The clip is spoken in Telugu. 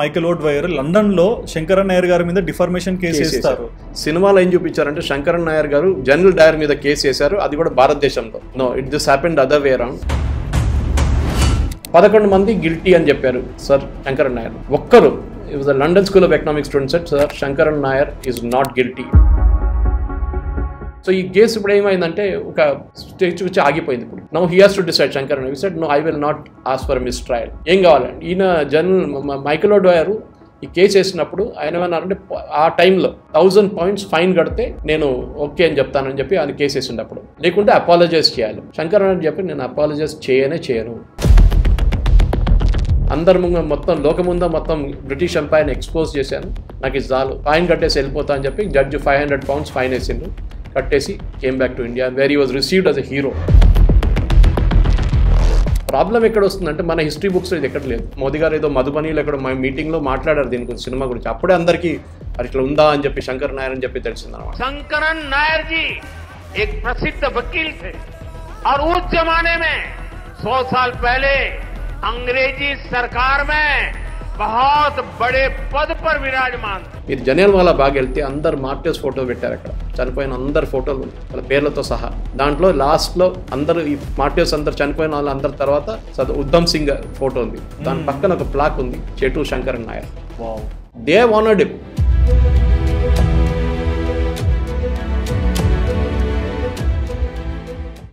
మైకేల్ ఓడ్వైర్ లండన్ లో శంకరన్ నాయర్ గారి మీద డిఫర్మేషన్ కేసు వేస్తారు. సినిమాలో ఏం చూపించారంటే శంకరన్ నాయర్ గారు జనరల్ డయర్ మీద కేసు వేశారు, అది కూడా భారతదేశంలో. No, it this happened other way around. 11 మంది గిల్టీ అని చెప్పారు సార్ శంకరన్ నాయర్. ఒక్కరు London School of Economics student sir sir Sankaran Nair is not guilty. So ఈ కేసు ఇప్పుడు ఏమైందంటే ఒక స్టేజ్ వచ్చి ఆగిపోయింది. ఇప్పుడు now he has to decide. Sankaran Nair said no, I will not ask for mistrial. ఏం కావాలండి, ఈయన జనరల్ మైకేల్ ఓడ్వైర్ ఈ కేసు వేసినప్పుడు ఆయన ఏమన్నారంటే ఆ టైంలో 1000 points ఫైన్ కడితే నేను ఓకే అని చెప్తానని చెప్పి ఆయన కేసు వేసినప్పుడు, లేకుంటే అపాలజైజ్ చేయాలి. శంకరన్ నాయర్ చెప్పి నేను అపాలజైజ్ చేయను. అందరి ముందు మొత్తం లోకముందా మొత్తం బ్రిటిష్ ఎంపైర్ని ఎక్స్పోజ్ చేశాను, నాకు ఇది చాలు, ఫైన్ కట్టేసి వెళ్ళిపోతా అని చెప్పి జడ్జి 500 pounds ఫైన్ వేసిండ్రు. కట్టేసి came back to India where he was received as a hero. Problem ఎక్కడ వస్తుందంటే మన హిస్టరీ బుక్స్లో ఇది ఎక్కడ లేదు. మోదీ గారు ఏదో మధుబనీలో ఎక్కడ మా మీటింగ్లో మాట్లాడారు దీని గురించి, సినిమా గురించి. అప్పుడే అందరికీ అది ఇట్లా ఉందా అని చెప్పి శంకరన్ నాయర్ అని చెప్పి తెలిసిందన్నమాట. శంకరన్ నాయర్ जी एक प्रसिद्ध वकील थे और उस जमाने में 100 साल पहले अंग्रेजी सरकार में बहुत बड़े पद पर विराजमान. మీరు జలియన్వాలా బాగ్ వెళ్తే అందరు మార్టర్స్ ఫోటో పెట్టారు అక్కడ, చనిపోయిన అందరు ఫోటోలు వాళ్ళ పేర్లతో సహా. దాంట్లో లాస్ట్లో అందరు ఈ మార్టర్స్ అందరు చనిపోయిన వాళ్ళు అందరి తర్వాత ఉద్ధమ్ సింగ్ ఫోటో ఉంది, దాని పక్కన ఒక ప్లాక్ ఉంది, Chettur Sankaran Nair. They wanted him.